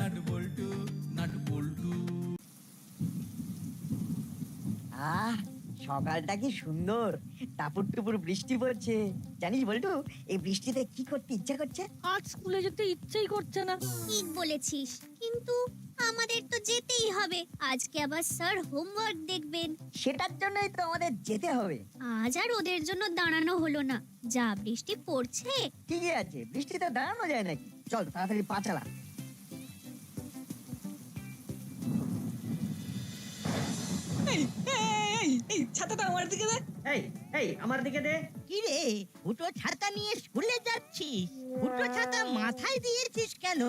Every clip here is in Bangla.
নাটু বল্টু, নাটু বল্টু। আহ, সকালটা কি সুন্দর। টাপুর টুপুর বৃষ্টি পড়ছে। জানিস বল্টু, এই বৃষ্টিতে কি করতে ইচ্ছা করছে? আজ স্কুলে যেতে ইচ্ছেই করছে না। ঠিক বলেছিস, কিন্তু আমাদের তো যেতেই হবে। আজকে আবার স্যার হোমওয়ার্ক দেখবেন। সেটার জন্যই তো আমাদের যেতে হবে। আজ আর ওদের জন্য দাঁড়ানো হলো না, যা বৃষ্টি পড়ছে। ঠিকই আছে, বৃষ্টিতে দাঁড়ানো যায় নাকি? চল তাড়াতাড়ি পা চালা। এই ছাতাটা আমার দিকে দে। এই এই আমার দিকে দে। কি রে, ফুটো ছাতা নিয়ে স্কুলে যাচ্ছিস? ফুটো ছাতা মাথায় দিয়েছিস কেন?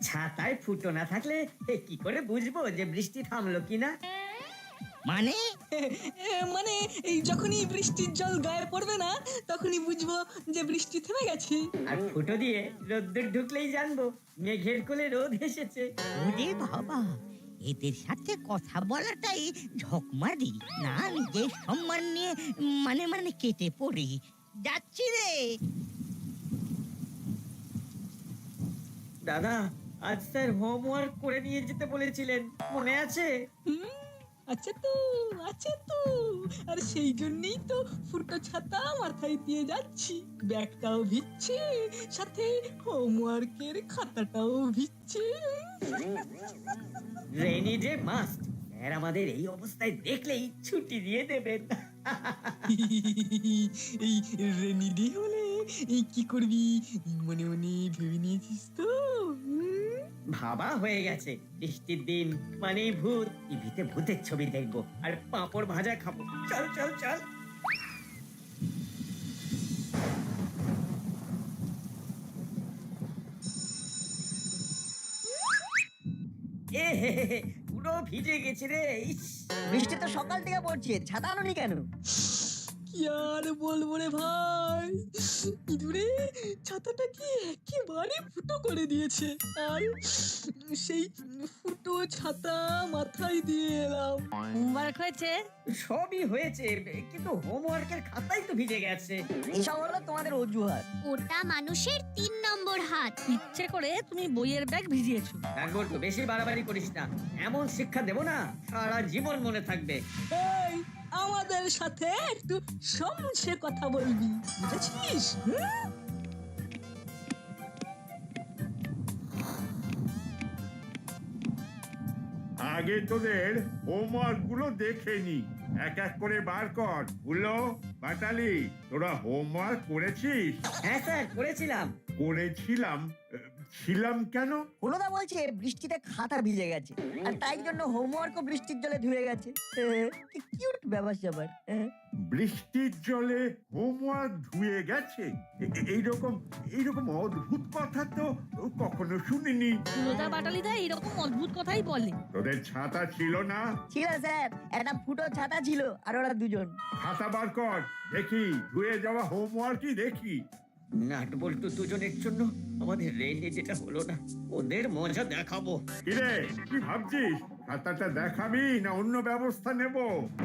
ছাতায় ফুটো না থাকলে কি করে বুঝবো যে বৃষ্টি থামলো কিনা? মানে মানে এই যখনই বৃষ্টির জল গায়ে পড়বে না, তখনই বুঝবো যে বৃষ্টি থেমে গেছে। আর ফুটো দিয়ে রোদ্দুর ঢুকলেই জানবো মেঘের কোলে রোদ এসেছে। ওরে বাবা, এদের সাথে কথা বলাটাই ঝকমারি না, নিজের সম্মান নিয়ে মানে মানে কেটে পড়ি। যাচ্ছি রে। দাদা, আজ স্যার হোমওয়ার্ক করে নিয়ে যেতে বলেছিলেন, মনে আছে? আচ্ছা তো, আচ্ছা তো। আর সেই জন্যই তো ফুটো ছাতা মাথায় দিয়ে যাচ্ছি। ব্যাগটাও ভিজছে, সাথে হোমওয়ার্কের খাতাটাও ভিজছে। Rainy day must. স্যার আমাদের এই অবস্থায় দেখলেই ছুটি দিয়ে দেবেন। এই রেনি ডে হলে এই কি করবি মনে মনে ভেবে নিয়েছিস তো? ভাবা হয়ে গেছে, বৃষ্টির দিন মানে ভূত। টিভিতে ভূতের ছবি দেখবো আর পাঁপড় ভাজা খাবো। চল চল চল। এ হে হে হে, পুরো ভিজে গেছে রে। বৃষ্টি তো সকাল থেকে পড়ছে, ছাতা আনোনি কেন? কি আর বলবো রে ভাই, ইঁদুরে ছাতাটাকে একেবারে ফুটো করে দিয়েছে। আর সেই ফুটো ছাতা মাথায় দিয়ে এলাম। হোমওয়ার্ক হয়েছে? সবই হয়েছে, কিন্তু হোমওয়ার্কের খাতাই তো ভিজে গেছে। এসব হলো তোমাদের অজুহাত। ওটা মানুষের 3 নম্বর হাত। ইচ্ছে করে তুমি বইয়ের ব্যাগ ভিজিয়েছো। একবার তো বেশি বাড়াবাড়ি করিস না, এমন শিক্ষা দেবো না সারা জীবন মনে থাকবে। এই আমাদের সাথে একটু সমঝে কথা বলবি, বুঝেছিস? আগে তোদের হোমওয়ার্ক গুলো দেখে নি, এক এক করে বার কর। বুঝলো বাটালি, তোরা হোমওয়ার্ক করেছিস? হ্যাঁ স্যার, করেছিলাম। করেছিলাম? ছিলাম কেন? হলোদা বলছে বৃষ্টিতে খাতা ভিজে গেছে, আর তাই জন্য হোমওয়ার্কও বৃষ্টির জলে ধুয়ে গেছে। কি কিউট ব্যাপার স্যাপার। বৃষ্টির জলে হোমওয়ার্ক ধুয়ে গেছে? এইরকম এইরকম অদ্ভুত কথা তো কখনো শুনিনি। পুরোটা বাটালিদা এরকম অদ্ভুত কথাই বলে। তোদের ছাতা ছিল না? ছিল স্যার, একটা ফুটো ছাতা ছিল আর ওরা দুজন। খাতা বার কর, দেখি ধুয়ে যাওয়া হোমওয়ার্কই দেখি। নাট বল্টু দুজনের জন্য আমাদের রেলে যেটা হলো না, ওদের মজা দেখাবো। কিরে, কি ভাবছিস? খাতাটা দেখাবি না অন্য ব্যবস্থা নেব?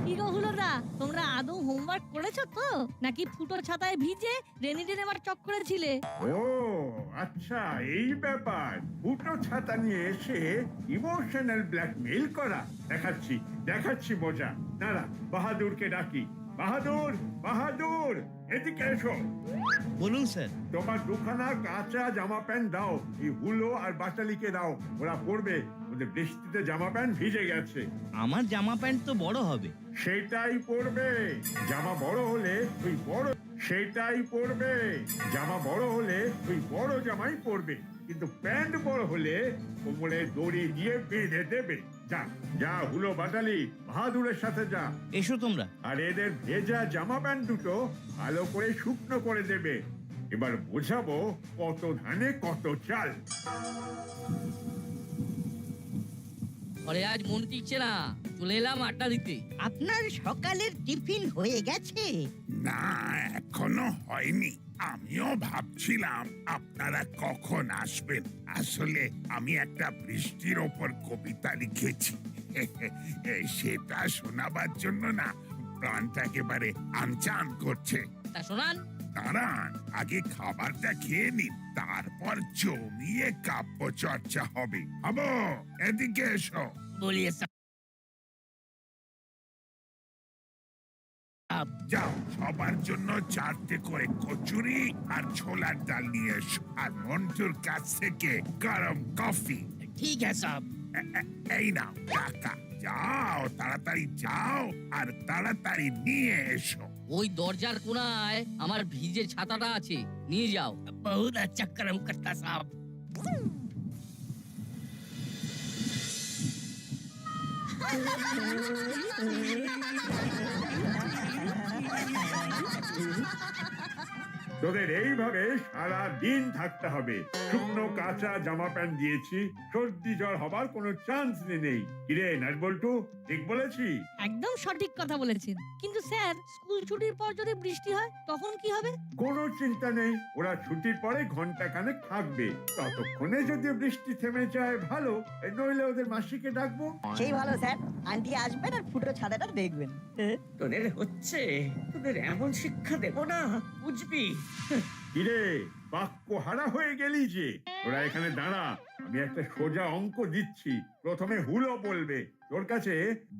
কি গো হুলোদা, তোমরা আদৌ হোমওয়ার্ক করেছো তো, নাকি ফুটো ছাতায় ভিজে রেনি ডে নেবার চক্করে ছিলে? ও আচ্ছা, এই ব্যাপার। ফুটো ছাতা নিয়ে এসে ইমোশনাল ব্ল্যাকমেইল করা। দেখাচ্ছি দেখাচ্ছি মজা। দাঁড়া, বাহাদুরকে ডাকি। বাহাদুর, বাহাদুর, এদিকে এসো। বলুন স্যার। তোমার দুখানা কাঁচা জামা প্যান্ট দাও, এই হুলো আর বাটালিকে দাও, ওরা পরবে। ওদের বৃষ্টিতে জামা প্যান্ট ভিজে গেছে। আমার জামা প্যান্ট তো বড় হবে। সেটাই পরবে। জামা বড় হলে ওই বড় সেটাই পরবে। জামা বড় হলে ওই বড় জামাই পরবে, কিন্তু প্যান্ট বড় হলে কোমরে দড়ি দিয়ে বেঁধে দেবে। যা যা, হুলো বাটালি, বাহাদুরের সাথে যা। এসো তোমরা। আর এদের ভেজা জামা প্যান্ট দুটো ভালো করে শুকনো করে দেবে। এবার বোঝাবো কত ধানে কত চাল। আরে আজ মন টিকছে না, চলে এলাম আড্ডা দিতে। আপনার সকালের টিফিন হয়ে গেছে? না, এখনো হয়নি। আমিও ভাবছিলাম আপনারা কখন আসবেন। আসলে আমি একটা বৃষ্টির ওপর কবিতা লিখেছি, সেটা শোনাবার জন্য না প্রাণটা একেবারে আনচান করছে। তা শোনান। দাঁড়ান, আগে খাবারটা খেয়ে নিন, তারপর জমিয়ে কাব্য চর্চা হবে। হাবো, এদিকে এসো। বলিয়ে যাও, সবার জন্য 4টে করে কচুরি আর ছোলার ডাল নিয়ে এসো, আর মন্টুর কাছ থেকে গরম কফি। ঠিক আছে সাব। এই নাও টাকা, যাও তাড়াতাড়ি যাও আর তাড়াতাড়ি নিয়ে এসো। ওই দরজার কোনায় আমার ভিজে ছাতাটা আছে, নিয়ে যাও। বহুত আচ্ছা করম করতা সাব। তোদের এইভাবে সারা দিন থাকতে হবে। শুকনো কাঁচা জামা প্যান্ট দিয়েছি, সর্দি জ্বর হবার কোনো চান্স নেই। কিরে নাটবল্টু, ঠিক বলেছি? একদম সঠিক কথা বলেছেন, কিন্তু স্যার স্কুল ছুটির পর যদি বৃষ্টি হয় তখন কি হবে? কোনো চিন্তা নেই, ওরা ছুটির পরে ঘন্টা খানেক থাকবে। ততক্ষণে যদি বৃষ্টি থেমে যায় ভালো, নইলে ওদের মাসিকে ডাকবো। সেই ভালো স্যার, আন্টি আসবেন আর ফুটো ছাদাটা দেখবেন। তোদের হচ্ছে, তোদের এমন শিক্ষা দেব না, বুঝবি? কিরে বাক্য হারা হয়ে গেলি যে? তোরা এখানে দাঁড়া, আমি একটা সোজা অঙ্ক দিচ্ছি। প্রথমে হুলো বলবে। তোর কাছে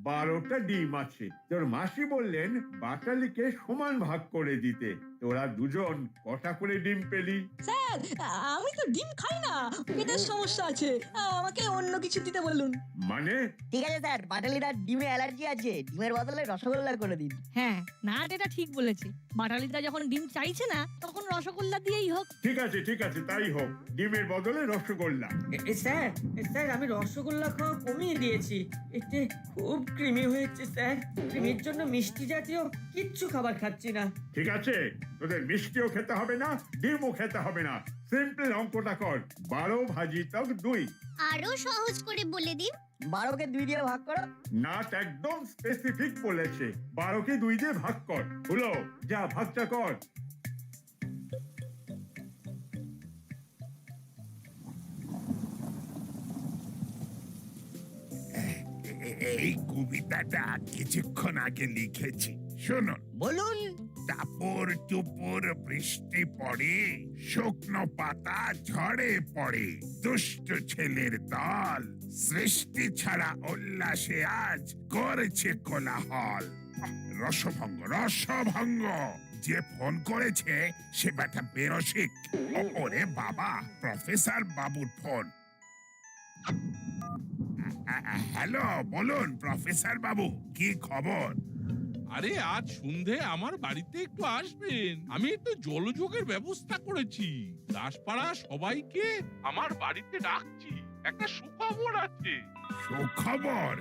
12টা ডিম আছে, তোর মাসি বললেন বাটালিকে সমান ভাগ করে দিতে। তোরা দুজন কটা করে ডিম পেলি? স্যার, আমি তো ডিম খাই না, পেটের সমস্যা আছে, আমাকে অন্য কিছু দিতে বলুন। মানে? ঠিক আছে স্যার, বাটালিদার ডিমে অ্যালার্জি আছে, ডিমের বদলে রসগোল্লা করে দিন। হ্যাঁ, নাট এটা ঠিক বলেছে। বাটালিদা যখন ডিম চাইছে না, তখন রসগোল্লা দিয়েই হোক। ঠিক আছে ঠিক আছে, তাই হোক, ডিমের বদলে রসগোল্লা। স্যার, স্যার আমি রসগোল্লা খাওয়া কমিয়ে দিয়েছি। এতে খুব ক্রিমি হয়েছে স্যার। ক্রিমির জন্য মিষ্টি জাতীয় কিচ্ছু খাবার খাচ্ছি না। ঠিক আছে, তোদের মিষ্টিও খেতে হবে না, ডিমও খেতে হবে না। সিম্পল অঙ্কটা কর, 12 ভাজি তক 2। আরো সহজ করে বলে দিন। 12কে 2 দিয়ে ভাগ করো। নাট একদম স্পেসিফিক বলেছে, 12কে 2 দিয়ে ভাগ কর। হলো, যা ভাগটা কর। এই কবিতাটা কিছুক্ষণ আগে লিখেছি, শুনুন। বলুন। টাপুর টুপুর বৃষ্টি পড়ে, শুকনো পাতা ঝড়ে পড়ে, দুষ্ট ছেলের দল সৃষ্টি ছাড়া উল্লাসে আজ করেছে কোলাহল। রসভঙ্গ রসভঙ্গ। যে ফোন করেছে সে ব্যাটা বেরসিক। ওরে বাবা, প্রফেসর বাবুর ফোন। হ্যালো, বলুন প্রফেসর বাবু, কি খবর? আরে আজ সন্ধে আমার বাড়িতে একটু আসবেন, আমি একটু জলযোগের ব্যবস্থা করেছি। দাসপাড়া সবাইকে আমার বাড়িতে ডাকছি, একটা সুখবর আছে। সুখবর?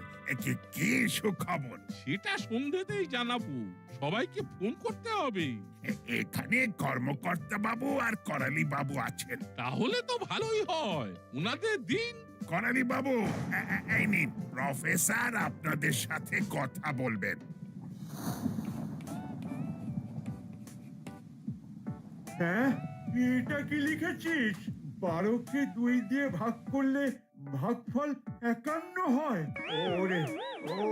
কি সুখবর? সেটা সন্ধেতেই জানাবো, সবাইকে ফোন করতে হবে। এখানে কর্মকর্তা বাবু আর করালি বাবু আছেন। তাহলে তো ভালোই হয়, উনাদের দিন। করালি বাবু, এই নিন, প্রফেসর আপনাদের সাথে কথা বলবেন। হ্যাঁ, এটা কি লিখেছিস? 12কে 2 দিয়ে ভাগ করলে ভাগফল 51 হয়। ওরে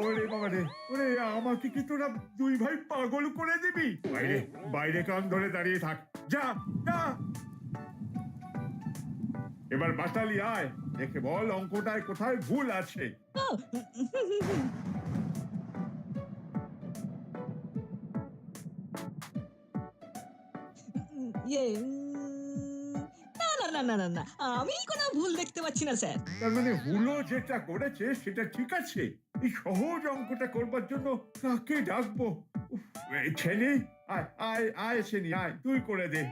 ওরে বাবা রে, ওরে আমাকে কি তোরা 2 ভাই পাগল করে দিবি? বাইরে বাইরে কান ধরে দাঁড়িয়ে থাক, যা যা। এবার বাটালি আয়, দেখে বল অঙ্কটায় কোথায় ভুল আছে। ইয়ে, না না না না না না, আমি কোনো ভুল দেখতে পাচ্ছি না স্যার। তার মানে হুলো যেটা করেছে সেটা ঠিক আছে। এই সহজ অঙ্কটা করবার জন্য কাকে ডাকবো? উফ, এই ছেলে, আয় আয় আয় ছেলে, আয় তুই করে দে।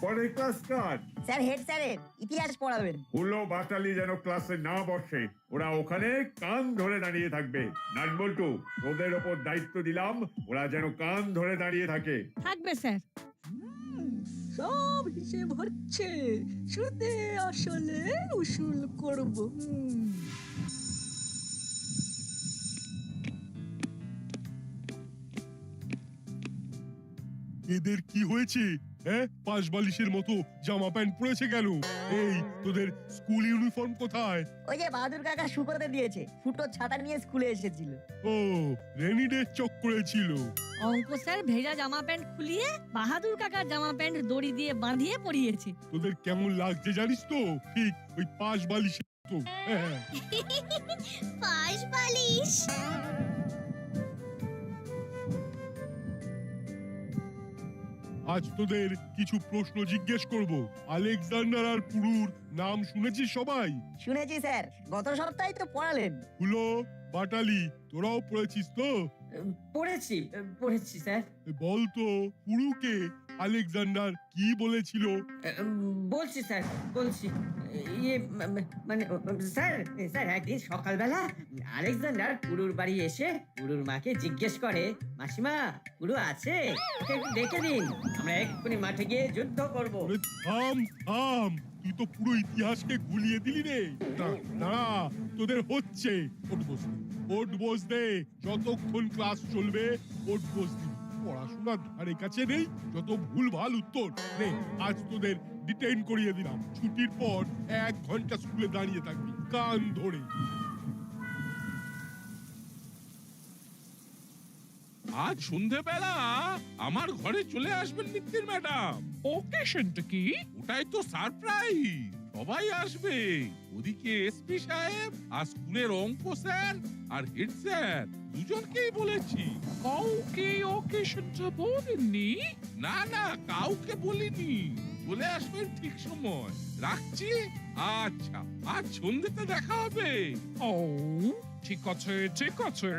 পরের ক্লাস কার? স্যার, হেড স্যারের ইতিহাস পড়াবেন। হুলো বাটালি যেন ক্লাসে না বসে, ওরা ওখানে কান ধরে দাঁড়িয়ে থাকবে। নাটবল্টু, ওদের ওপর দায়িত্ব দিলাম, ওরা যেন কান ধরে দাঁড়িয়ে থাকে। থাকবে স্যার। সব হিসেব হচ্ছে, সুদে আসলে উসুল করব। এদের কি হয়েছে? হ্যাঁ, পাঁচ বালিশের মতো জামা প্যান্ট পরেছে কেন? এই তোদের স্কুল ইউনিফর্ম কোথায়? ওই যে বাহাদুর কাকা শুকোতে দিয়েছে, ফুটো ছাতা নিয়ে স্কুলে এসেছিল। ও, রেনি ডে চক্করে ছিল। অঙ্ক স্যার ভেজা জামা প্যান্ট খুলিয়ে বাহাদুর কাকার জামা প্যান্ট দড়ি দিয়ে বাঁধিয়ে পরিয়েছে। তোদের কেমন লাগছে জানিস তো? ঠিক ওই পাঁচ বালিশের মতো। হ্যাঁ। পাশ বালিশ। আজ তোদের কিছু প্রশ্ন জিজ্ঞেস করব। আলেকজান্ডার আর পুরুর নাম শুনেছিস সবাই? শুনেছি স্যার, গত সপ্তাহে তো পড়ালেন। হুলো, বাটালি, তোরাও পড়েছিস তো? পড়েছি স্যার। বল তো, পুরুকে আলেকজান্ডার কি বলেছিল? বলছি স্যার, বলছি। মানে স্যার একদিন সকালবেলা আলেকজান্ডার পুরুর বাড়ি এসে পুরুর মাকে জিজ্ঞেস করে, মাসিমা পুরু আছে? ওকে একটু ডেকে দিন, আমরা এক্ষুনি মাঠে গিয়ে যুদ্ধ করব। থাম থাম, তুই তো পুরো ইতিহাসকে গুলিয়ে দিলি রে। দাঁড়া, তোদের হচ্ছে। ওট বস দে, যতক্ষণ ক্লাস চলবে ওট বস দিবি। পড়াশোনার ধারে কাছে নেই, যত ভুলভাল উত্তর। নে, আজ তোদের ডিটেইন করিয়ে দিলাম। ছুটির পর 1 ঘন্টা স্কুলে দাঁড়িয়ে থাকবি কান ধরে। আজ সন্ধেবেলা আমার ঘরে চলে আসবেন মিত্তির ম্যাডাম। ওকেশনটা কি? ওটাই তো সারপ্রাইজ, সবাই আসবে। ওদিকে এসপি সাহেব আর স্কুলের অঙ্ক স্যার আর হেড স্যার দুজনকেই বলেছি। কাউকে ওকেশনটা বলেননি? না না, কাউকে বলিনি। চলে আসবেন ঠিক সময়। রাখছি। আচ্ছা, আজ সন্ধ্যেতে দেখা হবে। ও ঠিক আছে, ঠিক আছে।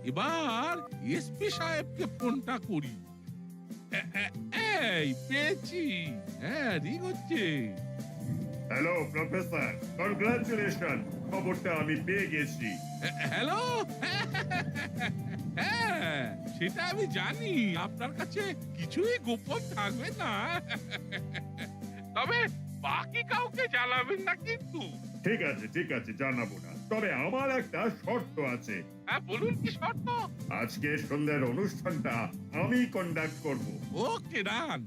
এবার এসপি সাহেবকে ফোনটা করি। এই পেয়েছি। হ্যাঁ, রিং হচ্ছে। হ্যালো প্রফেসর, কনগ্রাচুলেশন, খবরটা আমি পেয়ে গেছি। হ্যালো। হ্যাঁ, সেটা আমি জানি। আপনার কাছে কিছুই গোপন থাকবে না। তবে বাকি কাউকে জানাবেন না কিন্তু। ঠিক আছে, জানাবো না। তবে আমার একটা শর্ত আছে। হ্যাঁ, বলুন কি শর্ত? আজকে সন্ধ্যার অনুষ্ঠানটা আমি কন্ডাক্ট করব। ওকে, ডান।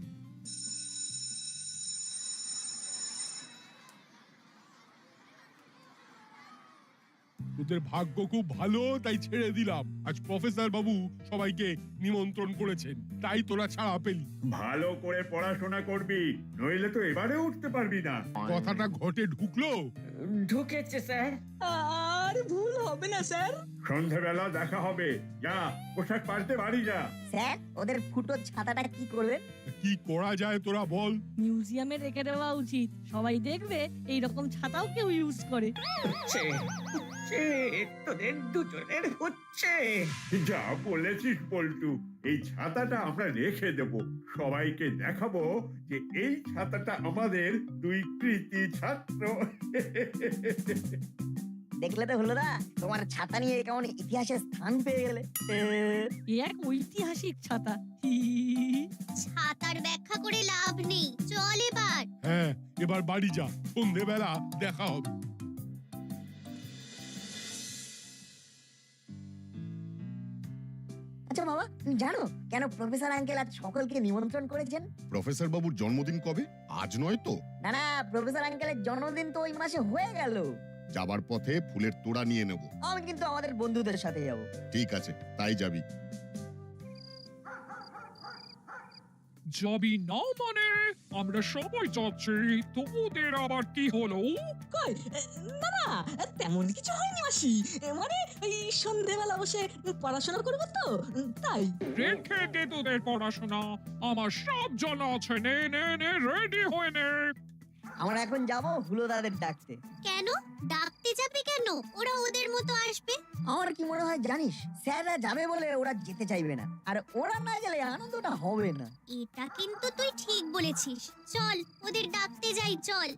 তোদের ভাগ্য খুব ভালো, তাই ছেড়ে দিলাম। আজ প্রফেসর বাবু সবাইকে নিমন্ত্রণ করেছেন, তাই তোরা ছাড়া পেলি। ভালো করে পড়াশোনা করবি, নইলে তো এবারে উঠতে পারবি না। কথাটা ঘটে ঢুকলো? ঢুকেছে স্যার। আর ভুল হবে না স্যার। সন্ধ্যাবেলা দেখা হবে। যা, পোশাক পাল্টে বাড়ি যা। স্যার, ওদের ফুটো ছাতাটা কি করবেন? কি করা যায় তোরা বল। মিউজিয়ামে রেখে দেওয়া উচিত, সবাই দেখবে এই রকম ছাতাও কেউ ইউজ করে। তোদের দুজনের হচ্ছে। যা বলেছিস পল্টু, এই ছাতাটা আমরা রেখে দেব। সবাইকে দেখাবো যে এই ছাতাটা আমাদের দুই কৃতি ছাত্র। দেখলে তো হলো না, তোমার ছাতা নিয়ে কেমন ইতিহাসে স্থান পেয়ে গেলে। এ এক ঐতিহাসিক ছাতা। ছাতার ব্যাখ্যা করে লাভ নেই, চল এবার। হ্যাঁ, এবার বাড়ি যা, সন্ধেবেলা দেখা হবে। আচ্ছা বাবা, তুমি জানো কেন প্রফেসর আঙ্কেল আজ সকলকে নিমন্ত্রণ করেছেন? প্রফেসর বাবুর জন্মদিন কবে? আজ নয় তো? না, প্রফেসর আঙ্কেলের জন্মদিন তো ওই মাসে হয়ে গেল। যাবার পথে ফুলের তোড়া নিয়ে নেব। আমি কিন্তু আমাদের বন্ধুদের সাথে যাব। ঠিক আছে, তাই যাবি। যাবি না মানে? আমরা সবাই যাচ্ছি, তোদের আবার কি হলো? কই, না, তেমন কিছু হয়নি মাসি। মানে এই সন্ধেবেলা বসে পড়াশোনা করবো তো, তাই। রেখে দে তোদের পড়াশোনা, আমার সব জানা আছে। নে নে নে, রেডি হয়ে নে। আমরা এখন যাব হুলোদাদের ডাকতে। কেন ডাকতে যাবে কেন? ওরা ওদের মতো আসবে। আমার কি মনে হয় জানিস, স্যাররা যাবে বলে ওরা যেতে চাইবে না, আর ওরা না গেলে আনন্দটা হবে না। এটা কিন্তু তুই ঠিক বলেছিস। চল ওদের ডাকতে যাই, চল।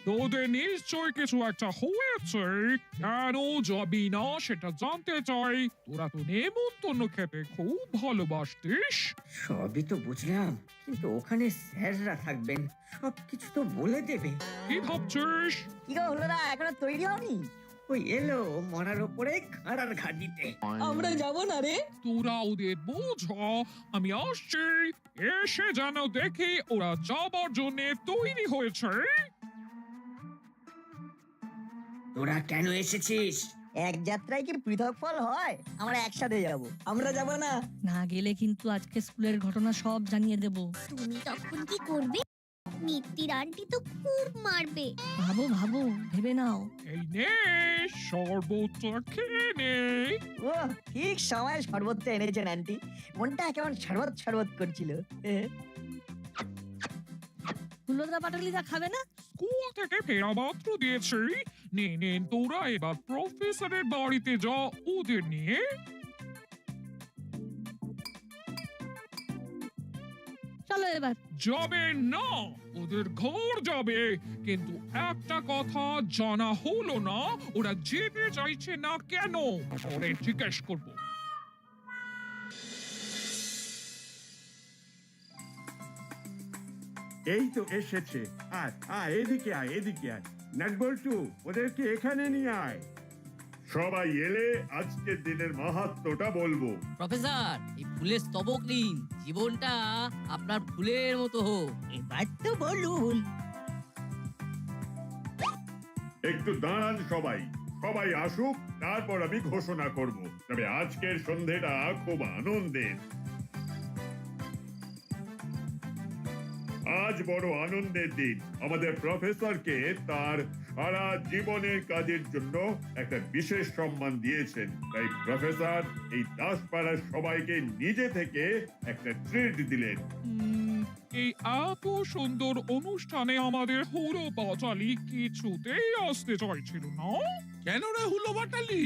তোদের নিশ্চয় কিছু একটা হয়েছে। কেন যাবি না সেটা জানতে চাই। তোরা তো নেমন্তন্ন খেতে খুব ভালোবাসতিস। সবই তো বুঝলাম, কিন্তু ওখানে স্যাররা থাকবেন, সবকিছু তো বলে দেবে। কি ভাবছিস? কি গো হুলোদা, এখনো তৈরি হওনি? ওই এলো মরার ওপরে খাড়ার ঘাটিতে। আমরা যাব না রে। তোরা ওদের বোঝা, আমি আসছি। এসে যেন দেখি ওরা যাবার জন্য তৈরি হয়েছে। তোরা কেন এসেছিস? এক যাত্রায় কি পৃথক ফল হয়? আমরা একসাথে যাব। আমরা যাব না। না গেলে কিন্তু আজকে স্কুলের ঘটনা সব জানিয়ে দেব। তুমি তখন কি করবে? মিত্তির আন্টি তো খুব মারবে। ভাবো ভাবো, ভেবে নাও। এই নে শরবতটা খেয়ে নে। ও ঠিক সময় শরবতটা এনেছেন আন্টি। মনটা কেমন শরবত শরবত করছিল। হুলোদা পাটালিদা খাবে না? স্কুল থেকে ফেরা মাত্র দিয়েছি। নে নে তোরা এবার প্রফেসরের বাড়িতে যা ওদের নিয়ে। চলো এবার। যাবে না, ওদের ঘর যাবে। কিন্তু একটা কথা জানা হলো না, ওরা যেতে চাইছে না কেন? পরে জিজ্ঞেস করবো। এই তো এসেছে। আয় আয়, এদিকে আয়, এদিকে আয়। নাটবল্টু, ওদেরকে এখানে নিয়ে আয়। সবাই এলে আজকের দিনের মাহাত্ম্যটা বলবো। প্রফেসর, এই ফুলের স্তবক নিন। জীবনটা আপনার ফুলের মতো হোক। এবার তো বলুন। একটু দাঁড়ান সবাই, সবাই আসুক, তারপর আমি ঘোষণা করব। তবে আজকের সন্ধেটা খুব আনন্দের। আজ বড় আনন্দের দিন। আমাদের প্রফেসরকে তার সারা জীবনের কাজের জন্য একটা বিশেষ সম্মান দিয়েছেন। তাই প্রফেসর এই দাসপাড়ার সবাইকে নিজে থেকে একটা ট্রিট দিলেন। এই এত সুন্দর অনুষ্ঠানে আমাদের হুলো বাটালি কিছুতেই আসতে চাইছিল না। কেন রে হুলো বাটালি,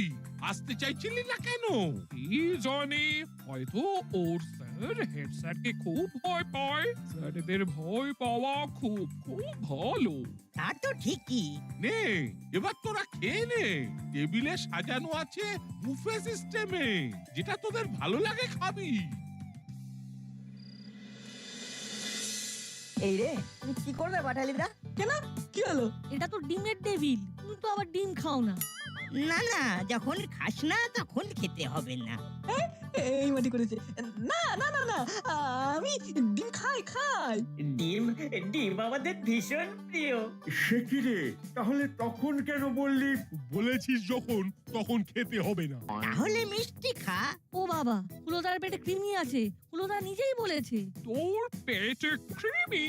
আসতে চাইছিলি না কেন? কি জানি, হয়তো ওর স্যার হেড স্যারকে খুব ভয় পায়। স্যারদের ভয় পাওয়া খুব খুব ভালো। তা তো ঠিকই। নে এবার তোরা খেয়ে নে। টেবিলে সাজানো আছে বুফে সিস্টেমে, যেটা তোদের ভালো লাগে খাবি। এই রে, তুমি কি করবে বাটালিদা? কেন, কি হলো? এটা তো ডিমের টেবিল, তুমি তো আবার ডিম খাও না। না না, যখন খাস না তখন খেতে হবে না। এই মাটি করেছে। না না না না, আমি ডিম খাই। ডিম ডিম আমাদের ভীষণ প্রিয়। সে কি রে, তাহলে তখন কেন বললি? বলেছিস যখন, তখন খেতে হবে না। তাহলে মিষ্টি খা। ও বাবা, হুলোদার পেটে কৃমি আছে, হুলোদা নিজেই বলেছে। তোর পেটে কৃমি?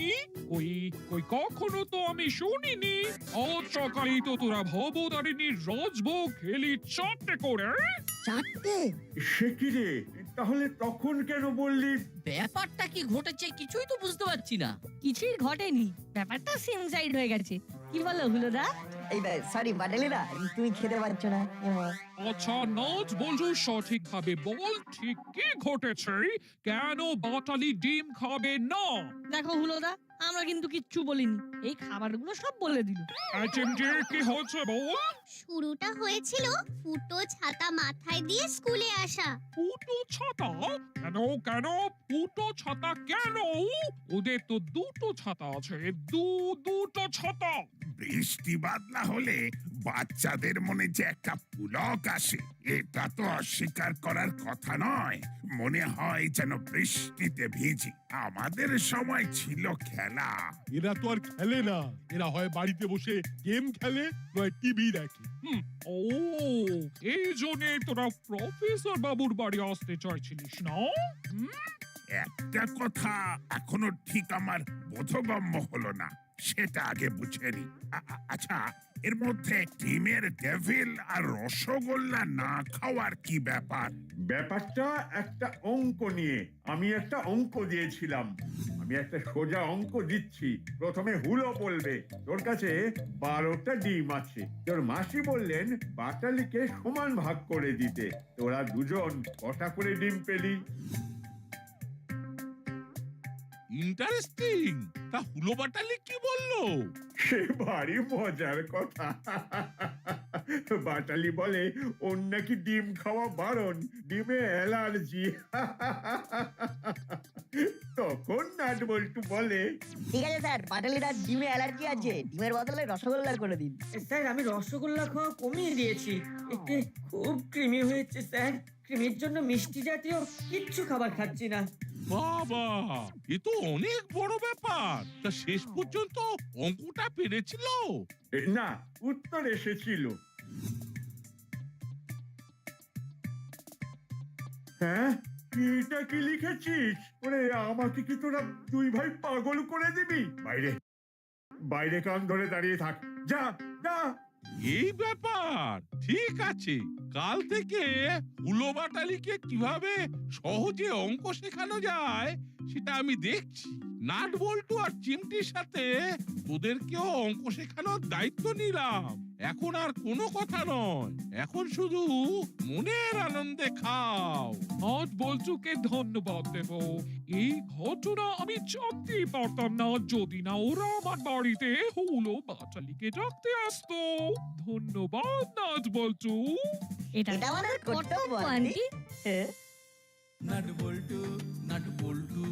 ওই ওই কখনো তো আমি শুনিনি। আজ সকালেই তো তোরা ভবতারিণীর রাজভোগ খেলি চারটে করে। চারটে? সে কি রে, তাহলে তখন কেন বললি? ব্যাপারটা কি ঘটেছে কিছুই তো বুঝতে পারছি না। কিছুই ঘটেনি, ব্যাপারটা সেম সাইড হয়ে গেছে। কি বলো হুলোদা? এই সরি বাটালিদা, তুমি খেতে পারছো না। আচ্ছা নাচ বলছো, সঠিক ভাবে বল, ঠিক কি ঘটেছে? কেন বাটালি ডিম খাবে না? দেখো হুলোদা, আমরা কিন্তু কিচ্ছু বলিনি, এই খাবারগুলো সব বলে দিল। কি হচ্ছে বল? শুরুটা হয়েছিল ফুটো ছাতা মাথায় দিয়ে স্কুলে আসা। ফুটো ছাতা? কেন কেন ফুটো ছাতা কেন? ওদের তো দুটো ছাতা আছে, দুটো ছাতা। বৃষ্টি বাদলা হলে বাচ্চাদের মনে যে একটা পুলক আসে, এটা তো অস্বীকার করার কথা নয়। মনে হয় যেন বৃষ্টিতে ভিজি। আমাদের সময় ছিল খেলা। এরা তো আর খেলে না, এরা হয় বাড়িতে বসে গেম খেলে, নয় টিভি দেখে। ও, এই জন্যে তোরা প্রফেসর বাবুর বাড়ি আসতে চাইছিলিস না? একটা কথা এখনো ঠিক আমার বোধগম্য হলো না, সেটা আগে বুঝে নি। আচ্ছা, এর মধ্যে ডিমের ডেভিল আর রসগোল্লা না খাওয়ার কি ব্যাপার? ব্যাপারটা একটা অঙ্ক নিয়ে। আমি একটা অঙ্ক দিয়েছিলাম। আমি একটা সোজা অঙ্ক দিচ্ছি। প্রথমে হুলো বলবে তোর কাছে 12টা ডিম আছে। তোর মাসি বললেন বাটালিকে সমান ভাগ করে দিতে। তোরা দুজন কটা করে ডিম পেলি? ইন্টারেস্টিং। তা হুলো বাটালি কি বললো? সে ভারী মজার কথা। বাটালি বলে ওর নাকি ডিম খাওয়া বারণ, ডিমে অ্যালার্জি। তখন নাট বল্টু বলে, ঠিক আছে স্যার, পাটালির আর ডিমে অ্যালার্জি আছে, ডিমের বদলে রসগোল্লা করে দিন। স্যার আমি রসগোল্লা খাওয়া কমিয়ে দিয়েছি, এতে খুব ক্রিমি হয়েছে স্যার। ক্রিমির জন্য মিষ্টি জাতীয় কিচ্ছু খাবার খাচ্ছি না। বাবা, এ তো অনেক বড় ব্যাপার। তা শেষ পর্যন্ত অঙ্কটা পেরেছিল? না, উত্তর এসেছিল। হ্যাঁ, এটা কি লিখেছিস? ওরে, আমাকে কি তোরা দুই ভাই পাগল করে দিবি? বাইরে বাইরে কান ধরে দাঁড়িয়ে থাক, যা যা। এই ব্যাপার, ঠিক আছে। কাল থেকে হুলো বাটালিকে কিভাবে সহজে অঙ্ক শেখানো যায় সেটা আমি দেখছি। নাট বল্টু আর চিমটির সাথে তোদেরকেও অঙ্ক শেখানোর দায়িত্ব নিলাম। এখন আর কোনো কথা নয়, এখন শুধু মনের আনন্দে খাও। নাট বল্টুকে ধন্যবাদ দেব। এই ঘটনা আমি জানতেই পারতাম না যদি না ওরা আমার বাড়িতে হুলো বাটালিকে ডাকতে আসতো। ধন্যবাদ নাট বল্টু। এটা এটা আমাদের কর্তব্য কর্তব্য, আন্টি। হ্যাঁ। নাট বল্টু, নাট বল্টু।